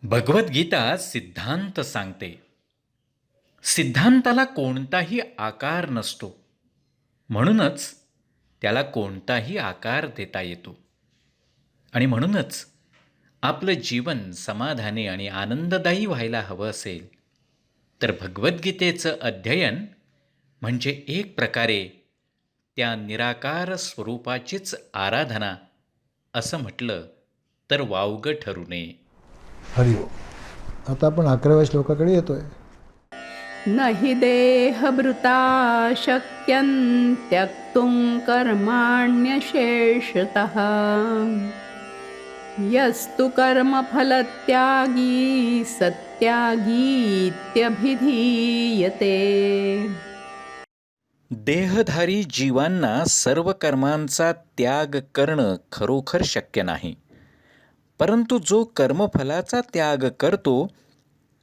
भगवद्गीता सिद्धांत सांगते. सिद्धांताला कोणताही आकार नसतो, म्हणूनच त्याला कोणताही आकार देता येतो. आणि म्हणूनच आपलं जीवन समाधानी आणि आनंददायी व्हायला हवं असेल तर भगवद्गीतेचं अध्ययन म्हणजे एक प्रकारे त्या निराकार स्वरूपाचीच आराधना असं म्हटलं तर वावगं ठरू नये. हरिओम. आता आपण 11व्या श्लोकाकडे येतोय. न हि देहभृता शक्यं त्यक्तुं कर्माण्यशेषतः यस्तु कर्मफलत्यागी सत्यागीत्यभिधीयते. देहधारी जीवांना सर्व कर्मांचा त्याग करणं खरोखर शक्य नाही, परंतु जो कर्मफलाचा त्याग करतो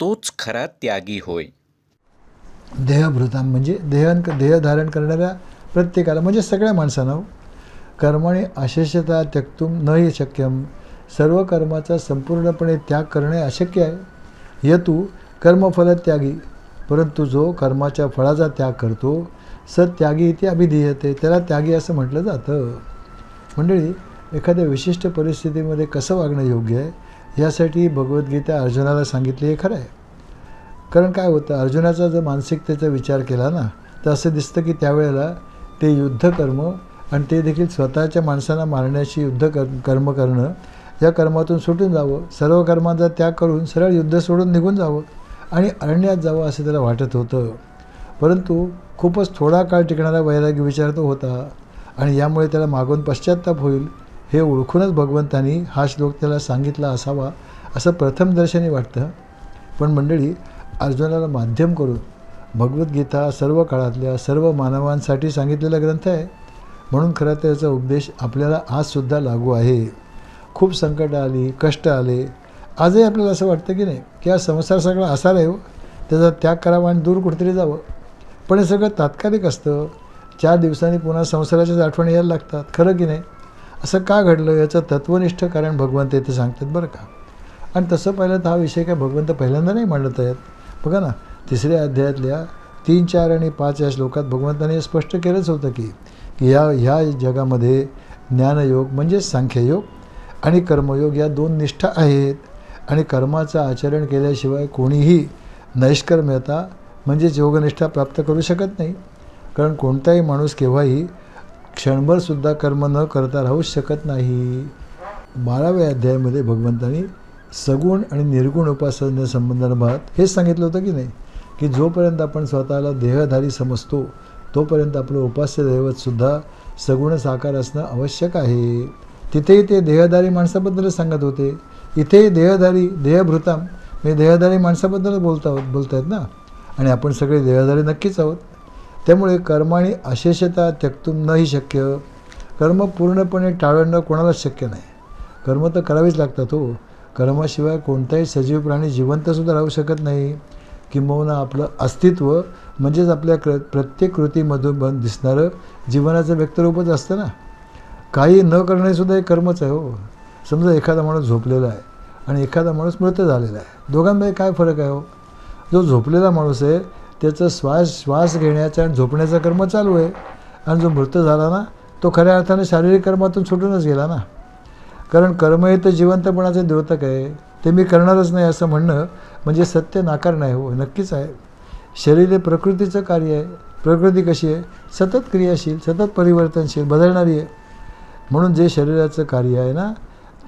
तोच खरा त्यागी होय. देहभृता म्हणजे देह धारण करणाऱ्या प्रत्येकाला, म्हणजे सगळ्या माणसांना. कर्माने अशेषता त्यक्तुम न हि शक्यम, सर्व कर्माचा संपूर्णपणे त्याग करणे अशक्य आहे. यतू कर्मफलत्यागी, परंतु जो कर्माच्या फळाचा त्याग करतो सत्यागी इथे अभिधीयते, त्याला त्यागी असं म्हटलं जातं. मंडळी, एखाद्या विशिष्ट परिस्थितीमध्ये कसं वागणं योग्य आहे यासाठी भगवद्गीता अर्जुनाला सांगितली हे खरं आहे. कारण काय होतं, अर्जुनाचा जर मानसिकतेचा विचार केला ना तर असं दिसतं की त्यावेळेला ते युद्धकर्म आणि ते देखील स्वतःच्या माणसांना मारण्याची कर्म करणं, या कर्मातून सुटून जावं, सर्व कर्मांचा त्याग करून सरळ युद्ध सोडून निघून जावं आणि अरण्यात जावं असं त्याला वाटत होतं. परंतु खूपच थोडा काळ टिकणारा वैराग्य विचार तो होता आणि यामुळे त्याला मागून पश्चात्ताप होईल हे ओळखूनच भगवंतांनी हा श्लोक त्याला सांगितला असावा असं प्रथमदर्शनी वाटतं. पण मंडळी, अर्जुनाला माध्यम करून भगवद्गीता सर्व काळातल्या सर्व मानवांसाठी सांगितलेला ग्रंथ आहे, म्हणून खरं त्याचा उपदेश आपल्याला आजसुद्धा लागू आहे. खूप संकट आली, कष्ट आले, आजही आपल्याला असं वाटतं की नाही की हा संसार सगळा आसार आहे हो, त्याचा त्याग करावा आणि दूर कुठेतरी जावं. पण हे सगळं तात्कालिक असतं. 4 दिवसांनी पुन्हा संसाराच्याच आठवणी यायला लागतात, खरं की नाही? असं का घडलं याचं तत्वनिष्ठ कारण भगवंत इथे सांगतात बरं का. आणि तसं पाहिलं तर हा विषय काय भगवंत पहिल्यांदा नाही मांडत आहेत. बघा ना, 3ऱ्या अध्यायातल्या 3, 4 आणि 5 या श्लोकात भगवंताने स्पष्ट केलंच होतं की ह्या जगामध्ये ज्ञानयोग म्हणजेच सांख्ययोग आणि कर्मयोग या 2 निष्ठा आहेत. आणि कर्माचं आचरण केल्याशिवाय कोणीही नैष्कर्म्यता म्हणजेच योगनिष्ठा प्राप्त करू शकत नाही. कारण कोणताही माणूस केव्हाही क्षणभरसुद्धा कर्म न करता राहूच शकत नाही. 12व्या अध्यायामध्ये भगवंतांनी सगुण आणि निर्गुण उपासनेसंदर्भात हेच सांगितलं होतं की नाही की जोपर्यंत आपण स्वतःला देहधारी समजतो तोपर्यंत आपलं उपास्य दैवतसुद्धा सगुण साकार असणं आवश्यक आहे. तिथेही ते देहधारी माणसाबद्दलच सांगत होते, इथेही देहधारी देहभृताम म्हणजे देहधारी माणसाबद्दलच बोलत आहेत ना. आणि आपण सगळे देहधारी नक्कीच आहोत. त्यामुळे कर्माने अशेषता त्यक्तुम न हि शक्य, कर्म पूर्णपणे टाळणं कोणालाच शक्य नाही. कर्म तर करावीच लागतात हो. कर्माशिवाय कोणताही सजीव प्राणी जिवंतसुद्धा राहू शकत नाही. किंबहुना आपलं अस्तित्व म्हणजेच आपल्या प्रत्येक कृतीमधून दिसणारं जीवनाचं व्यक्तरूपच असतं ना. काही न करणेसुद्धा एक कर्मच आहे हो. समजा एखादा माणूस झोपलेला आहे आणि एखादा माणूस मृत झालेला आहे, दोघांमध्ये काय फरक आहे हो? जो झोपलेला माणूस आहे त्याचं श्वास घेण्याचा आणि झोपण्याचा कर्म चालू आहे, आणि जो मृत झाला ना तो खऱ्या अर्थाने शारीरिक कर्मातून सुटूनच गेला ना. कारण कर्म हे तर जिवंतपणाचे द्योतक आहे, ते मी करणारच नाही असं म्हणणं म्हणजे सत्य नाकार नाही हो. नक्कीच आहे. शरीर हे प्रकृतीचं कार्य आहे. प्रकृती कशी आहे? सतत क्रियाशील, सतत परिवर्तनशील, बदलणारी आहे. म्हणून जे शरीराचं कार्य आहे ना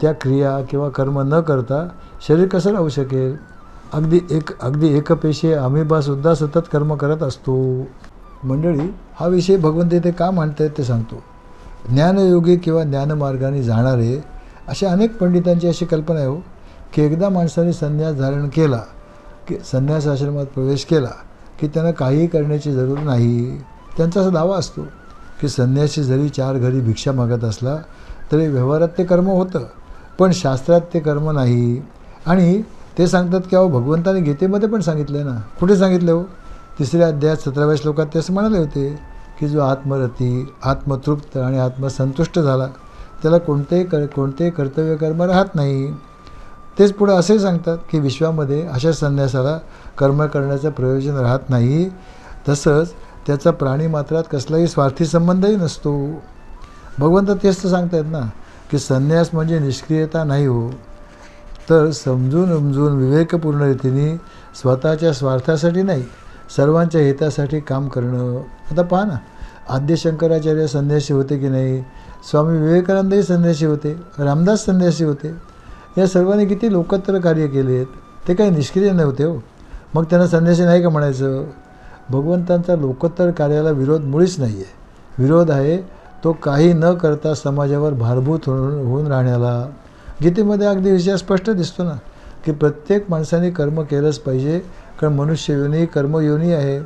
त्या क्रिया किंवा कर्म न करता शरीर कसं राहू शकेल? अगदी एकपेशीय अमिबासुद्धा सतत कर्म करत असतो. मंडळी, हा विषय भगवंत इथे का मांडत आहेत ते सांगतो. ज्ञानयोगी किंवा ज्ञानमार्गाने जाणारे अशा अनेक पंडितांची अशी कल्पना आहे हो की एकदा माणसाने संन्यास धारण केला की संन्यास आश्रमात प्रवेश केला की त्यांना काहीही करण्याची जरूर नाही. त्यांचा असा दावा असतो की संन्यासी जरी 4 घरी भिक्षा मागत असला तरी व्यवहारात ते कर्म होतं, पण शास्त्रात ते कर्म नाही. आणि ते सांगतात की अहो भगवंताने गीतेमध्ये पण सांगितलं आहे ना. कुठे सांगितलं हो? 3ऱ्या अध्यायात 17व्या श्लोकात ते असं म्हणाले होते की जो आत्मरती, आत्मतृप्त आणि आत्मसंतुष्ट झाला त्याला कोणतेही कर्तव्य कर्म राहत नाही. तेच पुढे असेही सांगतात की विश्वामध्ये अशा संन्यासाला कर्म करण्याचं प्रयोजन राहत नाही, तसंच त्याचा प्राणीमात्रात कसलाही स्वार्थी संबंधही नसतो. भगवंत तेच तर सांगतायत ना की संन्यास म्हणजे निष्क्रियता नाही हो, तर समजून उमजून विवेकपूर्ण रीतीने स्वतःच्या स्वार्थासाठी नाही, सर्वांच्या हितासाठी काम करणं. आता पहा ना, आद्य शंकराचार्य संन्यासी होते की नाही, स्वामी विवेकानंदही संन्यासी होते, रामदास संन्यासी होते. या सर्वांनी किती लोकोत्तर कार्य केलेत, ते काही निष्क्रिय नव्हते हो. मग त्यांना संन्यासी नाही का म्हणायचं? भगवंतांचा लोकोत्तर कार्याला विरोध मुळीच नाही आहे. विरोध आहे तो काही न करता समाजावर भारभूत होऊन राहण्याला. गीतेमध्ये अगदी विषय स्पष्ट दिसतो ना की प्रत्येक माणसाने कर्म केलंच पाहिजे, कारण मनुष्ययोनी कर्मयोनी आहे.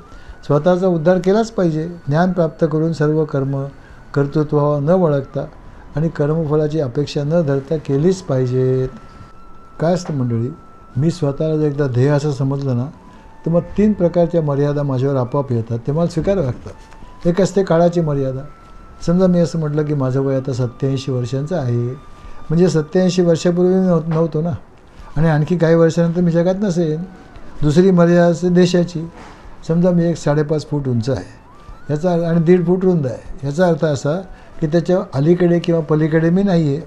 स्वतःचा उद्धार केलाच पाहिजे. ज्ञान प्राप्त करून सर्व कर्म कर्तृत्वावर न वळखता आणि कर्मफलाची अपेक्षा न धरता केलीच पाहिजेत. काय असतं मंडळी, मी स्वतःला जर एकदा ध्येय असं समजलं ना, तर मग 3 प्रकारच्या मर्यादा माझ्यावर आपोआप येतात, ते मला स्वीकारावं लागतात. एक असते काळाची मर्यादा. समजा मी असं म्हटलं की माझं वय आता 87 वर्षांचं आहे, म्हणजे 87 वर्षापूर्वी नव्हतो ना, आणि आणखी काही वर्षानंतर मी जगात नसेन. दुसरी मर्यादा असते देशाची. समजा मी 5.5 फूट उंच आहे, याचा आणि 1.5 फूट रुंद आहे, याचा अर्थ असा की त्याच्या अलीकडे किंवा पलीकडे मी नाही आहे.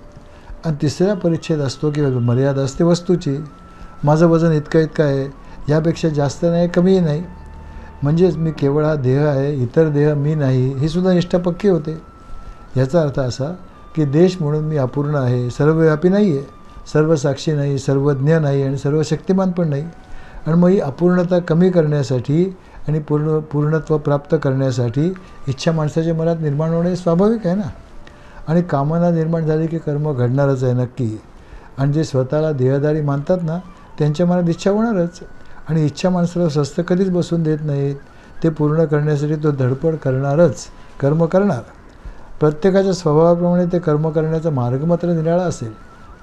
आणि तिसरा परिच्छेद असतो किंवा मर्यादा असते वस्तूची. माझं वजन इतकं आहे, यापेक्षा जास्त नाही कमीही नाही, म्हणजेच मी केवळ हा देह आहे, इतर देह मी नाही, ही सुद्धा निष्ठा पक्की होते. याचा अर्थ असा की देश म्हणून मी अपूर्ण आहे, सर्वव्यापी नाही आहे, सर्वसाक्षी नाही, सर्वज्ञ नाही आणि सर्वशक्तिमान पण नाही. आणि मग ही अपूर्णता कमी करण्यासाठी आणि पूर्णत्व प्राप्त करण्यासाठी इच्छा माणसाच्या मनात निर्माण होणे स्वाभाविक आहे ना. आणि कामना निर्माण झाली की कर्म घडणारच आहे नक्की. आणि जे स्वतःला देहधारी मानतात ना, त्यांच्या मनात इच्छा होणारच. आणि इच्छा माणसाला स्वस्थ कधीच बसून देत नाहीत. ते पूर्ण करण्यासाठी तो धडपड करणारच, कर्म करणार. प्रत्येकाच्या स्वभावाप्रमाणे ते कर्म करण्याचा मार्ग मात्र निराळा असेल.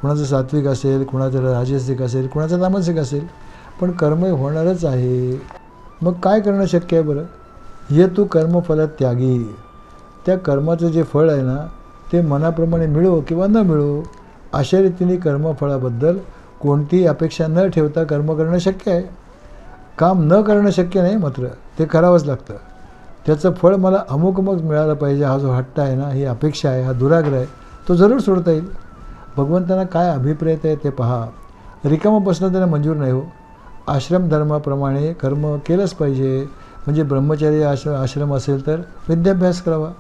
कुणाचं सात्विक असेल, कुणाचं राजसिक असेल, कुणाचं तामसिक असेल, पण कर्म होणारच आहे. मग काय करणं शक्य आहे बरं? ये तू कर्मफल त्यागी. त्या कर्माचं जे फळ आहे ना, ते मनाप्रमाणे मिळो किंवा न मिळो, अशा रीतीने कर्मफळाबद्दल कोणतीही अपेक्षा न ठेवता कर्म करणं शक्य आहे. काम न करणं शक्य नाही, मात्र ते करावंच लागतं. त्याचं फळ मला अमुक मिळालं पाहिजे, हा जो हट्ट आहे ना, ही अपेक्षा आहे, हा दुराग्रह आहे, तो जरूर सोडता येईल. भगवंतांना काय अभिप्रेत आहे ते पहा. रिकामं बसणं त्यांना मंजूर नाही हो. आश्रमधर्माप्रमाणे कर्म केलंच पाहिजे. म्हणजे ब्रह्मचारी आश्रम असेल तर विद्याभ्यास करावा,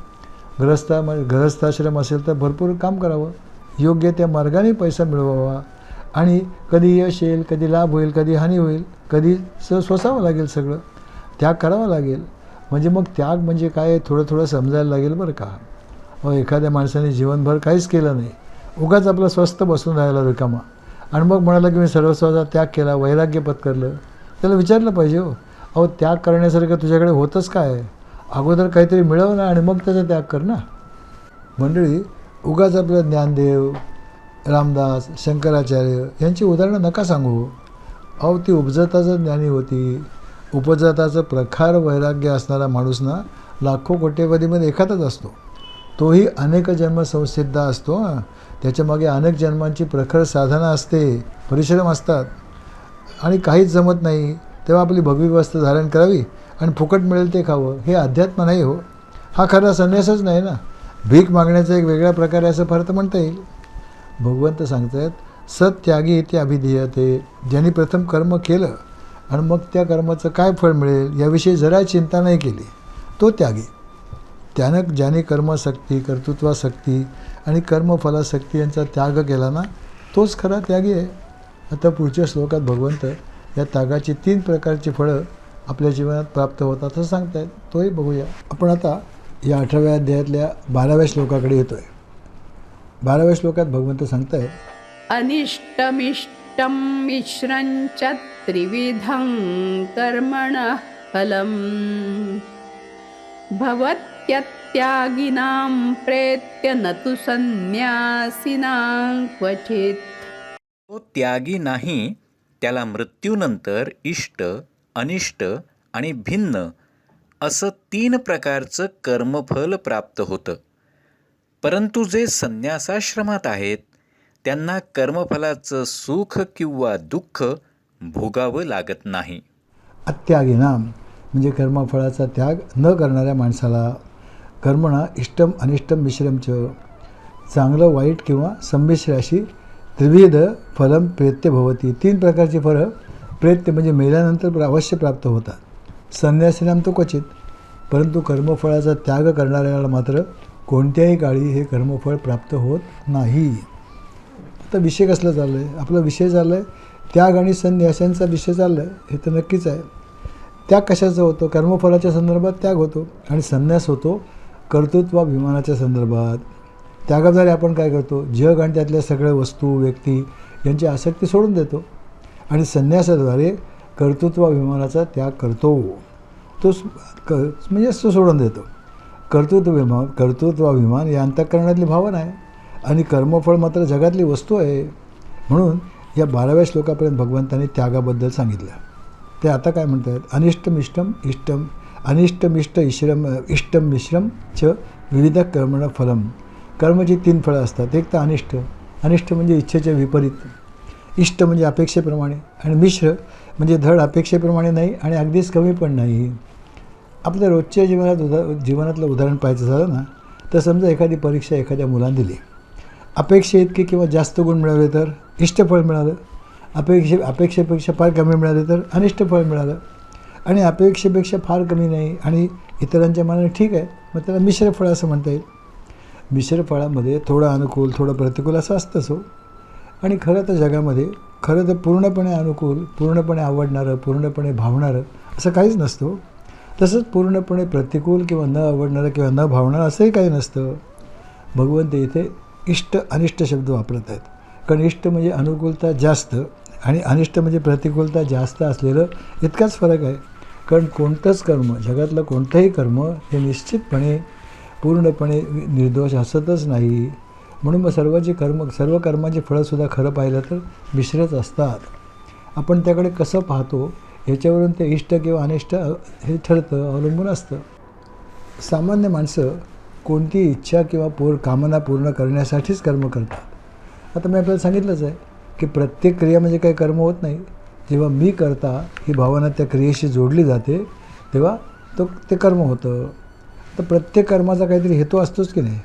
गृहस्थाश्रम असेल तर भरपूर काम करावं, योग्य त्या मार्गाने पैसा मिळवावा. आणि कधी यश येईल, कधी लाभ होईल, कधी हानी होईल, कधी सोसावं लागेल, सगळं त्याग करावा लागेल. म्हणजे मग त्याग म्हणजे काय, थोडं समजायला लागेल बरं का. एखाद्या माणसाने जीवनभर काहीच केलं नाही, उगाच आपलं स्वस्थ बसून राहिला रिकामा, आणि मग म्हणाला की मी सर्वस्वाचा त्याग केला, वैराग्य पत्करलं, त्याला विचारलं पाहिजे हो, अहो त्याग करण्यासारखं तुझ्याकडे होतंच काय? अगोदर काहीतरी मिळव ना आणि मग त्याचा त्याग कर ना. मंडळी, उगाच आपलं ज्ञानदेव, रामदास, शंकराचार्य यांची उदाहरणं नका सांगू. अहो ती उपजताचं ज्ञानी होती. उपजताचं प्रखर वैराग्य असणारा माणूस ना लाखो कोट्यवधीमध्ये एखादाच असतो. तोही अनेक जन्म संसिद्ध असतो. त्याच्यामागे अनेक जन्मांची प्रखर साधना असते, परिश्रम असतात. आणि काहीच जमत नाही तेव्हा आपली भगवी वस्त्र धारण करावी आणि फुकट मिळेल ते खावं, हे अध्यात्म नाही हो. हा खरा संन्यासच नाही ना. भीक मागण्याचा एक वेगळा प्रकार आहे असं फार तर म्हणता येईल. भगवंत सांगतात, सत्यागी इथे अभिधीयते. ज्यांनी प्रथम कर्म केलं आणि मग त्या कर्माचं काय फळ मिळेल याविषयी जरा चिंता नाही केली, तो त्यागी. त्यानं ज्याने कर्मासक्ती, कर्तृत्वासक्ती आणि कर्मफलासक्ती यांचा त्याग केला ना, तोच खरा त्यागी आहे. आता पुढच्या श्लोकात भगवंत या त्यागाची 3 प्रकारची फळं आपल्या जीवनात प्राप्त होतात असं सांगतायत. तोही बघूया आपण. आता या 18व्या अध्यायातल्या 12व्या श्लोकाकडे येतो आहे. 12व्या श्लोकात भगवंत सांगतायत, अनिष्टमिष्टं मिश्रञ्च त्रिविधं कर्मणः फलम् भवत्यत्यागिनां प्रेत्य न तु संन्यासिनां क्वचित्. तो त्यागी नाही, त्याला मृत्यूनंतर इष्ट, अनिष्ट आणि भिन्न असं 3 प्रकारचं कर्मफल प्राप्त होतं. परंतु जे संन्यासाश्रमात आहेत त्यांना कर्मफलाचं सुख किंवा दुःख भोगावं लागत नाही. अत्यागिनाम म्हणजे कर्मफळाचा त्याग न करणाऱ्या माणसाला कर्मणा इष्टम अनिष्टम मिश्रमच चांगलं वाईट किंवा संमिश्र अशी त्रिविध फलम प्रेत्य भवती 3 प्रकारची फळं प्रेत्य म्हणजे मेल्यानंतर अवश्य प्राप्त होतात. संन्यासीनाम तो क्वचित, परंतु कर्मफळाचा त्याग करणाऱ्याला मात्र कोणत्याही काळी हे कर्मफळ प्राप्त होत नाही. आता विषय कसला चालला आहे? आपला विषय चालला आहे त्याग आणि संन्यासांचा विषय चालला आहे, हे तर नक्कीच आहे. त्याग कशाचा होतो? कर्मफलाच्या संदर्भात त्याग होतो आणि संन्यास होतो कर्तृत्वाभिमानाच्या संदर्भात. त्यागाद्वारे आपण काय करतो? जग आणि त्यातल्या सगळ्या वस्तू व्यक्ती यांची आसक्ती सोडून देतो आणि संन्यासाद्वारे कर्तृत्वाभिमानाचा त्याग करतो. तो म्हणजे तो सोडून देतो. कर्तृत्वाभिमान या अंतःकरणातली भावना आहे आणि कर्मफळ मात्र जगातली वस्तू आहे. म्हणून या 12व्या श्लोकापर्यंत भगवंतांनी त्यागाबद्दल सांगितलं. ते आता काय म्हणतात? अनिष्टम इष्टम इष्टम अनिष्टमिष्ट इष्टम मिश्रम च विविध कर्मण फलम. कर्माची 3 फळं असतात. एक तर अनिष्ट, अनिष्ट म्हणजे इच्छेच्या विपरीत, इष्ट म्हणजे अपेक्षेप्रमाणे आणि मिश्र म्हणजे धड अपेक्षेप्रमाणे नाही आणि अगदीच कमी पण नाही. आपल्या रोजच्या जीवनातलं उदाहरण पाहायचं झालं ना, तर समजा एखादी परीक्षा एखाद्या मुलाने दिली. अपेक्षे इतके किंवा जास्त गुण मिळाले तर इष्टफळ मिळालं, अपेक्षेपेक्षा फार कमी मिळाले तर अनिष्ट फळ मिळालं आणि अपेक्षेपेक्षा फार कमी नाही आणि इतरांच्या मनाने ठीक आहे, मग त्याला मिश्र फळ असं म्हणता येईल. मिश्र फळामध्ये थोडं अनुकूल थोडं प्रतिकूल असं असतंच हो. आणि खरं तर जगामध्ये खरं तर पूर्णपणे अनुकूल, पूर्णपणे आवडणारं, पूर्णपणे भावणारं असं काहीच नसतं. तसंच पूर्णपणे प्रतिकूल किंवा न आवडणारं किंवा न भावणारं असंही काही नसतं. भगवंत इथे इष्ट अनिष्ट शब्द वापरत आहेत, कारण इष्ट म्हणजे अनुकूलता जास्त आणि अनिष्ट म्हणजे प्रतिकूलता जास्त असलेलं इतकाच फरक आहे. कारण कोणतंच कर्म, जगातलं कोणतंही कर्म हे निश्चितपणे पूर्णपणे निर्दोष असतच नाही. म्हणून मग सर्व कर्माची फळंसुद्धा खरं पाहिलं तर मिश्रच असतात. आपण त्याकडे कसं पाहतो याच्यावरून ते इष्ट किंवा अनिष्ट हे ठरतं, अवलंबून असतं. सामान्य माणसं कोणती इच्छा किंवा कामना पूर्ण करण्यासाठीच कर्म करतात. आता मी आपल्याला सांगितलंच आहे की प्रत्येक क्रिया म्हणजे काही कर्म होत नाही. जेव्हा मी करता ही भावना त्या क्रियेशी जोडली जाते तेव्हा ते कर्म होतं. तर प्रत्येक कर्माचा काहीतरी हेतू असतोच की नाही.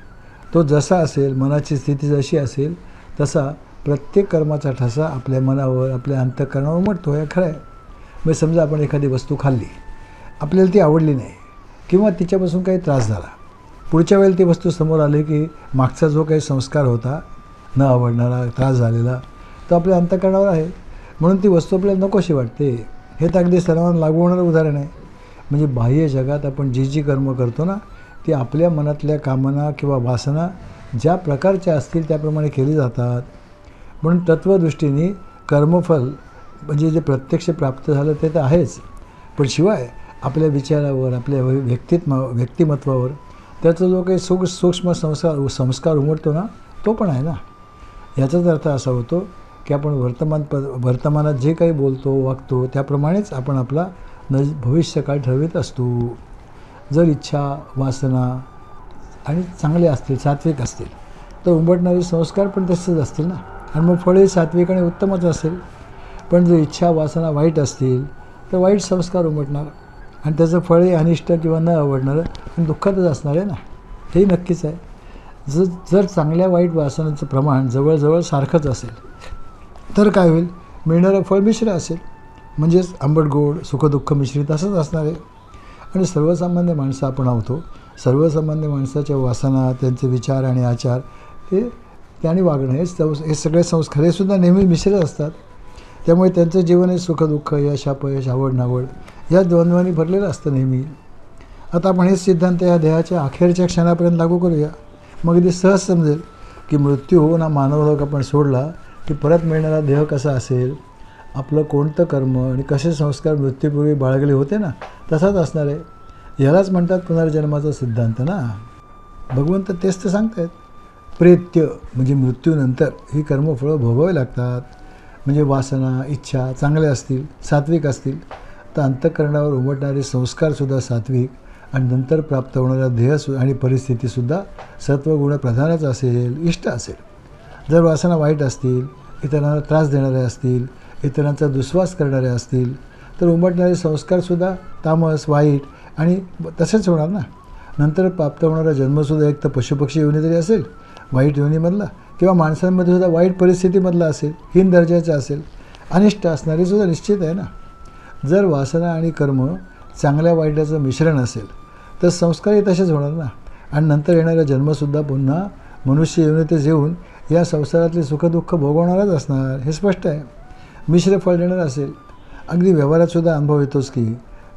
तो जसा असेल, मनाची स्थिती जशी असेल तसा प्रत्येक कर्माचा ठसा आपल्या मनावर, आपल्या अंतःकरणावर उमटतो. हे खरं आहे. मग समजा आपण एखादी वस्तू खाल्ली, आपल्याला ती आवडली नाही किंवा तिच्यापासून काही त्रास झाला. पुढच्या वेळेला ती वस्तू समोर आली की मागचा जो काही संस्कार होता न आवडणारा, त्रास झालेला, तो आपल्या अंतःकरणावर आहे. म्हणून ती वस्तू आपल्याला नकोशी वाटते. हे तर अगदी सर्वांना लागू होणारं उदाहरण आहे. म्हणजे बाह्य जगात आपण जी कर्म करतो ना, ती आपल्या मनातल्या कामना किंवा वासना ज्या प्रकारच्या असतील त्याप्रमाणे केली जातात. म्हणून तत्त्वदृष्टीने कर्मफल म्हणजे जे प्रत्यक्ष प्राप्त झालं ते तर आहेच, पण शिवाय आपल्या विचारावर, आपल्या व्यक्तिमत्वावर त्याचा जो काही सूक्ष्म संस्कार उमटतो ना, तो पण आहे ना. याचाच अर्थ असा होतो की आपण वर्तमानात जे काही बोलतो, वागतो त्याप्रमाणेच आपण आपला भविष्यकाळ ठरवित असतो. जर इच्छा, वासना आणि चांगले असतील, सात्विक असतील, तर उमटणारे संस्कार पण तसेच असतील ना, आणि मग फळे सात्विक आणि उत्तमच असेल. पण जर इच्छा, वासना वाईट असतील तर वाईट संस्कार उमटणार आणि त्याचं फळे अनिष्ट किंवा न आवडणारं आणि दुःखातच असणार आहे ना, हेही नक्कीच आहे. जर चांगल्या वाईट वासनांचं प्रमाण जवळजवळ सारखंच असेल तर काय होईल? मिळणारं फळ मिश्र असेल, म्हणजेच आंबट गोड सुखदुःख मिश्रित असंच असणार आहे. आणि सर्वसामान्य माणसं आपण आहोतो. सर्वसामान्य माणसाच्या वासना, त्यांचे विचार आणि आचार हे त्याने वागणं हे सगळे संस्कार हे सुद्धा नेहमी मिश्रच असतात. त्यामुळे त्यांचं जीवन हे सुखदुःख, यश अपयश, आवड नावड या द्वंद्वांनी भरलेलं असतं नेहमी. आता आपण हेच सिद्धांत या देहाच्या अखेरच्या क्षणापर्यंत लागू करूया. मग अगदी सहज समजेल की मृत्यू होऊन हा मानवलोक आपण सोडला की परत मिळणारा देह कसा असेल, आपलं कोणतं कर्म आणि कसे संस्कार मृत्यूपूर्वी बाळगले होते ना, तसाच असणार आहे. यालाच म्हणतात पुनर्जन्माचा सिद्धांत ना. भगवंत तेच तर सांगतायत. प्रेत्य म्हणजे मृत्यूनंतर ही कर्मफळं भोगावी लागतात. म्हणजे वासना, इच्छा चांगल्या असतील, सात्विक असतील तर अंतःकरणावर उमटणारे संस्कारसुद्धा सात्विक आणि नंतर प्राप्त होणारा ध्येय आणि परिस्थितीसुद्धा सत्वगुणप्रधानच असेल, इष्ट असेल. जर वासना वाईट असतील, इतरांना त्रास देणाऱ्या असतील, इतरांचा दुस्वास करणाऱ्या असतील, तर उमटणारे संस्कारसुद्धा तामस, वाईट आणि तसेच होणार ना. नंतर प्राप्त होणारा जन्मसुद्धा एक तर पशुपक्षी योनी तरी असेल, वाईट योनीमधला, किंवा माणसांमध्ये सुद्धा वाईट परिस्थितीमधला असेल, हीन दर्जाचा असेल, अनिष्ट असणारी सुद्धा निश्चित आहे ना. जर वासना आणि कर्म चांगल्या वाईटाचं मिश्रण असेल तर संस्कारही तसेच होणार ना. आणि नंतर येणारा जन्मसुद्धा पुन्हा मनुष्य योनीतच येऊन या संसारातले सुखदुःख भोगवणारच असणार, हे स्पष्ट आहे. मिश्र फळ देणार असेल. अगदी व्यवहारातसुद्धा अनुभव येतोच की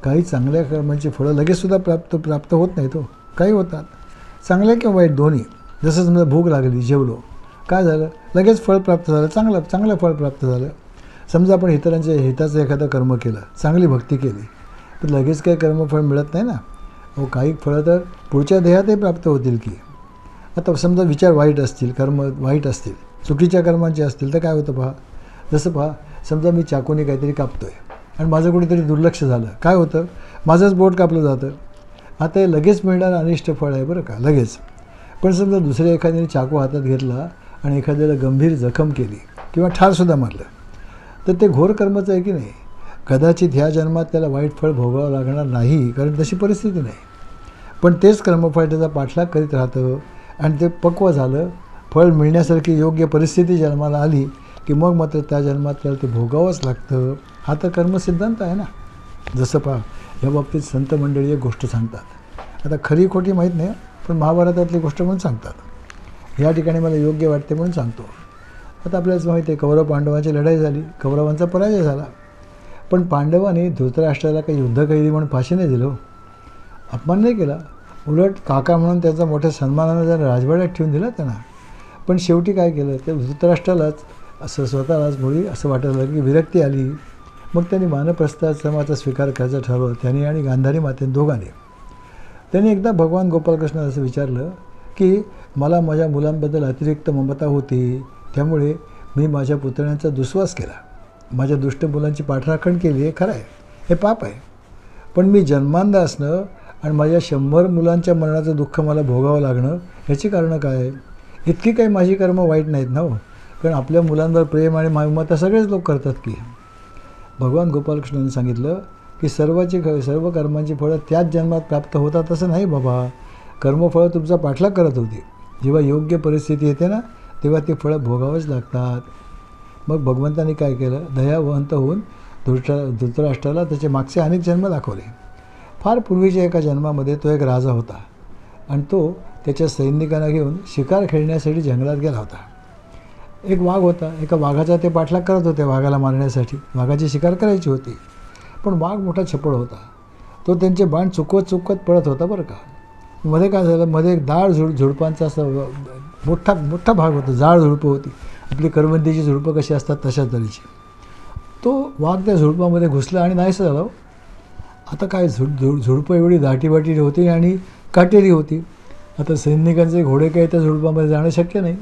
काही चांगल्या कर्मांची फळं लगेचसुद्धा प्राप्त होत नाहीत हो, काही होतात चांगल्या किंवा वाईट दोन्ही. जसं समजा भूक लागली, जेवलो, काय झालं, लगेच फळ प्राप्त झालं, चांगलं फळ प्राप्त झालं. समजा आपण इतरांच्या हिताचं एखादं कर्म केलं, चांगली भक्ती केली, तर लगेच काही कर्मफळ मिळत नाही ना. काही फळं तर पुढच्या देहातही प्राप्त होतील की. आता समजा विचार वाईट असतील, कर्म वाईट असतील, चुकीच्या कर्मांचे असतील, तर काय होतं पहा. जसं पहा, समजा मी चाकूने काहीतरी कापतो आहे आणि माझं कुठेतरी दुर्लक्ष झालं, काय होतं, माझंच बोट कापलं जातं. आता हे लगेच मिळणारं अनिष्ट फळ आहे बरं का, लगेच. पण समजा दुसऱ्या एखाद्याने चाकू हातात घेतला आणि एखाद्याला गंभीर जखम केली किंवा ठारसुद्धा मारलं, तर ते घोर कर्मच आहे की नाही. कदाचित ह्या जन्मात त्याला वाईट फळ भोगावं लागणार नाही, कारण तशी परिस्थिती नाही. पण तेच कर्मफळ त्याचा पाठलाग करीत राहतं आणि ते पक्व झालं, फळ मिळण्यासारखी योग्य परिस्थिती जन्माला आली की मग मात्र त्या जन्मात त्याला ते भोगावंच लागतं. हा तर कर्मसिद्धांत आहे ना. जसं पहा, या बाबतीत संत मंडळी एक गोष्ट सांगतात. आता खरी खोटी माहीत नाही, पण महाभारतातली गोष्ट म्हणून सांगतात. या ठिकाणी मला योग्य वाटते म्हणून सांगतो. आता आपल्यालाच माहिती आहे, कौरव पांडवांची लढाई झाली, कौरवांचा पराजय झाला. पण पांडवांनी धृतराष्ट्राला काही युद्धकैदी म्हणून फाशी नाही दिलं, अपमान नाही केला. उलट काका म्हणून त्याचा मोठ्या सन्मानानं जर राजवाड्यात ठेवून दिला त्यांना. पण शेवटी काय केलं, ते धृतराष्ट्रालाच असं स्वतःलाच मुळी असं वाटायला लागलं की विरक्ती आली. मग त्यांनी वानप्रस्थाश्रमाचा स्वीकार करायचं ठरवलं, त्यांनी आणि गांधारी मातेने दोघांनी. त्यांनी एकदा भगवान गोपालकृष्णाला असं विचारलं की मला माझ्या मुलांबद्दल अतिरिक्त ममता होती, त्यामुळे मी माझ्या पुतण्यांचा दुस्वास केला, माझ्या दुष्ट मुलांची पाठराखण केली, हे खरं आहे, हे पाप आहे. पण मी जन्मांध असणं आणि माझ्या 100 मुलांच्या मरणाचं दुःख मला भोगावं लागणं, ह्याची कारणं काय आहे. इतकी काही माझी कर्म वाईट नाहीत ना हो, कारण आपल्या मुलांवर प्रेम आणि ममता सगळेच लोक करतात की. भगवान गोपालकृष्णांनी सांगितलं की सर्व कर्मांची फळं त्याच जन्मात प्राप्त होतात असं नाही बाबा. कर्मफळं तुमचा पाठलाग करत होती, जेव्हा योग्य परिस्थिती येते ना तेव्हा ती फळं भोगावंच लागतात. मग भगवंतांनी काय केलं, दयावंत होऊन धृतराष्ट्राला त्याचे मागचे अनेक जन्म दाखवले. फार पूर्वीच्या एका जन्मामध्ये तो एक राजा होता आणि तो त्याच्या सैनिकांना घेऊन शिकार खेळण्यासाठी जंगलात गेला होता. एक वाघ होता, एका वाघाचा ते पाठलाग करत होते वाघाला मारण्यासाठी, वाघाची शिकार करायची होती. पण वाघ मोठा छपळ होता, तो त्यांचे बाण चुकवत पळत होता बरं का. मध्ये काय झालं, मध्ये एक दाळ झुडपांचा असं मोठा भाग होता, जाळ झुडपं होती, आपली करवंदीची झुडपं कशी असतात तशा तऱ्हेची. तो वाघ त्या झुडपामध्ये घुसला आणि नाहीसं झाला. आता काय झुडपं एवढी दाटीवाटी होती आणि काटेरी होती. आता सैनिकांचे घोडे काही त्या झुडपामध्ये जाणं शक्य नाही,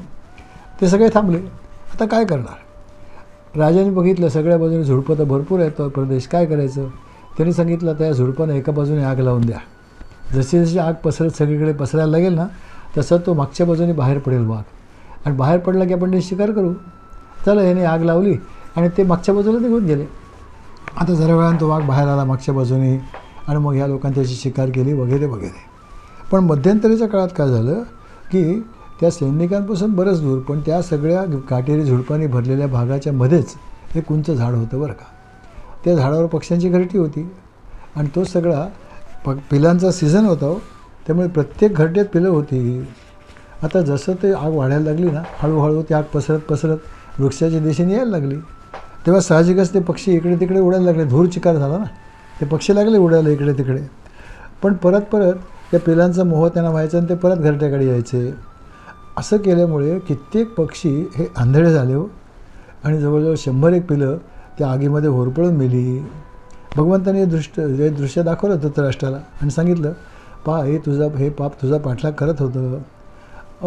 ते सगळे थांबले. आता काय करणार. राजाने बघितलं सगळ्या बाजूने झुडपं तर भरपूर आहेत तो प्रदेश, काय करायचं. त्यांनी सांगितलं त्या झुडपानं एका बाजूने आग लावून द्या. जशी जशी आग सगळीकडे पसरायला लागेल ना तसं तो मागच्या बाजूने बाहेर पडेल वाघ, आणि बाहेर पडला की आपण ते शिकार करू. चला, याने आग लावली आणि ते मागच्या बाजूला निघून गेले. आता जरा वेळानं तो वाघ बाहेर आला मागच्या बाजूने आणि मग ह्या लोकांनी त्याची शिकार केली वगैरे वगैरे. पण मध्यंतरीच्या काळात काय झालं की त्या सैनिकांपासून बरंच दूर पण त्या सगळ्या काटेरी झुडपांनी भरलेल्या भागाच्या मध्येच एक उंच झाड होतं बरं का. त्या झाडावर पक्ष्यांची घरटी होती आणि तो सगळा पिलांचा सीझन होता, त्यामुळे प्रत्येक घरट्यात पिलं होती. आता जसं ते आग वाढायला लागली ना, हळूहळू ती आग पसरत वृक्षाच्या दिशेने यायला लागली. तेव्हा साहजिकच ते पक्षी इकडे तिकडे उडायला लागले, धूर चिकार झाला ना, ते पक्षी लागले उडायला इकडे तिकडे. पण परत त्या पिलांचा मोह त्यांना व्हायचा आणि ते परत घरट्याकडे यायचे. असं केल्यामुळे कित्येक पक्षी हे आंधळे झाले हो, आणि जवळजवळ 100 पिलं त्या आगीमध्ये होरपळून मेली. भगवंताने हे दृश्य दाखवलं धृतराष्ट्राला आणि सांगितलं, पहा हे पाप तुझा पाठलाग करत होतं.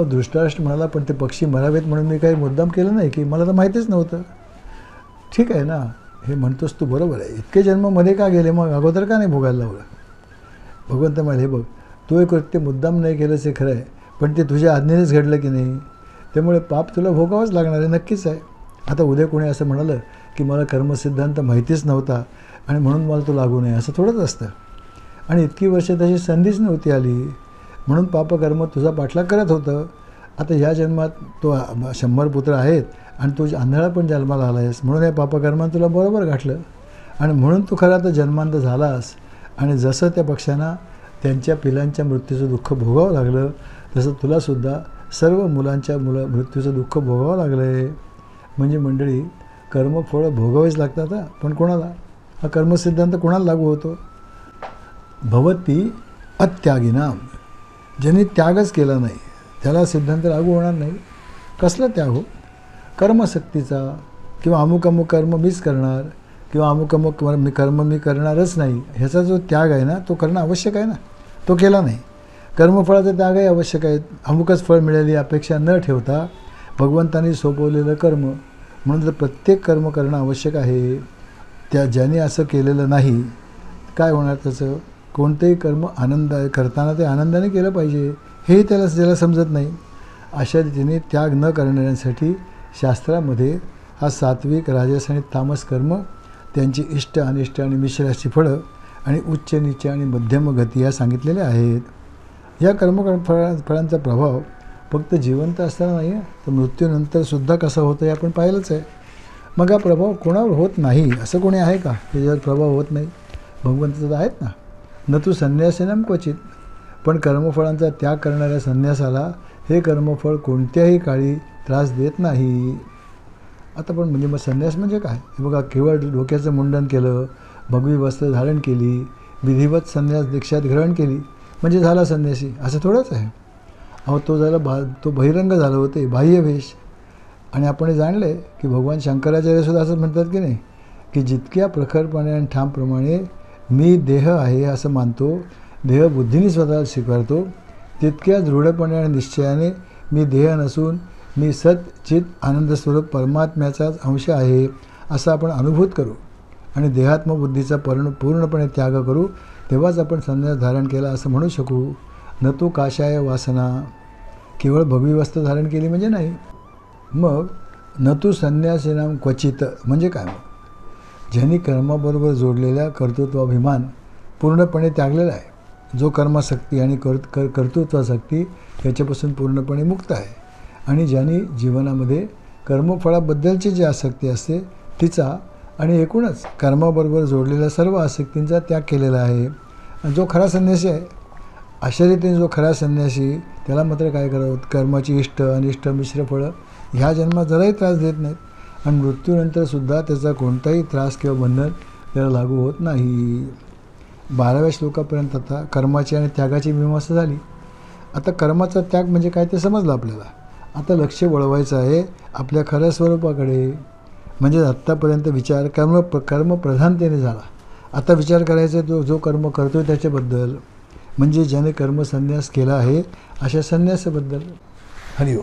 धृतराष्ट्र म्हणाला, पण ते पक्षी मरावेत म्हणून मी काही मुद्दाम केलं नाही की, मला तर माहितीच नव्हतं. ठीक आहे ना, हे म्हणतोस तू बरोबर आहे, इतके जन्म मध्ये का गेले, मग अगोदर का नाही भोगायला लावलं. भगवंत मला, हे बघ, तू एक कृत्य मुद्दाम नाही केलंच हे खरं आहे, पण ते तुझ्या आज्ञेनेच घडलं की नाही. त्यामुळे पाप तुला भोगावंच लागणार आहे, नक्कीच आहे. आता उद्या कोणी असं म्हणालं की मला कर्मसिद्धांत माहितीच नव्हता आणि म्हणून मला तो लागू नये, असं थोडंच असतं. आणि इतकी वर्ष तशी संधीच नव्हती आली म्हणून पापकर्म तुझा पाठलाग करत होतं. आता ह्या जन्मात तो 100 पुत्र आहेत आणि तू आंधळा पण जन्माला आला आहेस, म्हणून या पापकर्मानं तुला बरोबर गाठलं आणि म्हणून तू खरा तर जन्मांत झालास. आणि जसं त्या पक्ष्यांना त्यांच्या पिलांच्या मृत्यूचं दुःख भोगावं लागलं तसं तुलासुद्धा सर्व मुलांच्या मृत्यूचं दुःख भोगावं लागलं आहे. म्हणजे मंडळी, कर्मफळं भोगावेच लागतात. पण कोणाला? हा कर्मसिद्धांत कोणाला लागू होतो? भवती अत्यागिनाम, ज्यांनी त्यागच केला नाही त्याला सिद्धांत लागू होणार नाही. कसला त्याग हो? कर्मशक्तीचा, किंवा अमुक अमुक कर्म मीच करणार, किंवा अमुक अमुक कर्म मी करणारच नाही, ह्याचा जो त्याग आहे ना तो करणं आवश्यक आहे ना, तो केला नाही. कर्मफळाचा त्यागही आवश्यक आहे. अमुकच फळ मिळाली अपेक्षा न ठेवता भगवंतांनी सोपवलेलं कर्म, म्हणून तर प्रत्येक कर्म करणं आवश्यक आहे. ज्याने असं केलेलं नाही काय होणार त्याचं? कोणतेही कर्म करताना ते आनंदाने केलं पाहिजे, हेही त्याला समजत नाही. अशा रीतीने त्याग न करणाऱ्यांसाठी शास्त्रामध्ये हा सात्विक, राजस आणि तामस कर्म, त्यांची इष्ट, अनिष्ट आणि मिश्र अशी फळं आणि उच्च, नीच आणि मध्यम गती या सांगितलेल्या आहेत. या फळांचा प्रभाव फक्त जिवंत असताना नाही आहे, तर मृत्यूनंतरसुद्धा कसा होतं हे आपण पाहिलंच आहे. मग हा प्रभाव कोणावर होत नाही असं कोणी आहे का त्याच्यावर प्रभाव होत नाही? भगवंत आहेत ना, न तू संन्यासीनम क्वचित. पण कर्मफळांचा त्याग करणाऱ्या संन्यासाला हे कर्मफळ कोणत्याही काळी त्रास देत नाही. आता पण म्हणजे मग संन्यास म्हणजे काय? हे बघा, केवळ डोक्याचं मुंडन केलं, भगवी वस्त्र धारण केली, विधिवत संन्यास दीक्षात ग्रहण केली म्हणजे झाला संन्यासी, असं थोडंच आहे. अहो तो बहिरंग झालं होते, बाह्यवेश. आणि आपण हे जाणलं आहे की भगवान शंकराचार्यसुद्धा असं म्हणतात की नाही, की जितक्या प्रखरपणे आणि ठामप्रमाणे मी देह आहे असं मानतो, देहबुद्धीने स्वतःला स्वीकारतो, तितक्या दृढपणे आणि निश्चयाने मी देह नसून मी सत चित आनंदस्वरूप परमात्म्याचाच अंश आहे असं आपण अनुभूत करू आणि देहात्मबुद्धीचा पूर्णपणे त्याग करू, तेव्हाच आपण संन्यास धारण केला असं म्हणू शकू. न तू काशाय वासना, केवळ भगवी वस्त्र धारण केली म्हणजे नाही. मग न तू संन्यासीनाम क्वचित म्हणजे काय? मग ज्यांनी कर्माबरोबर जोडलेल्या कर्तृत्वाभिमान पूर्णपणे त्यागलेला आहे, जो कर्मासक्ती आणि कर्तृत्वासक्ती याच्यापासून पूर्णपणे मुक्त आहे, आणि ज्यांनी जीवनामध्ये कर्मफळाबद्दलची जी आसक्ती असते तिचा आणि एकूणच कर्माबरोबर जोडलेल्या सर्व आसक्तींचा त्याग केलेला आहे, जो खरा संन्यासी आहे. अशा रीतीने जो खरा संन्यासी, त्याला मात्र काय करावं? कर्माची इष्ट, अनिष्ट, मिश्र फळं ह्या जन्मात जराही त्रास देत नाहीत आणि मृत्यूनंतरसुद्धा त्याचा कोणताही त्रास किंवा बंधन त्याला लागू होत नाही. 12व्या श्लोकापर्यंत आता कर्माची आणि त्यागाची मीमांसा झाली. आता कर्माचा त्याग म्हणजे काय ते समजलं आपल्याला. आता लक्ष वळवायचं आहे आपल्या खऱ्या स्वरूपाकडे. म्हणजे आत्तापर्यंत विचार कर्मप्रधानतेने झाला. आता विचार करायचा जो कर्म करतो त्याच्याबद्दल, म्हणजे ज्याने कर्मसन्यास केला आहे अशा संन्यासाबद्दल. हरिओम.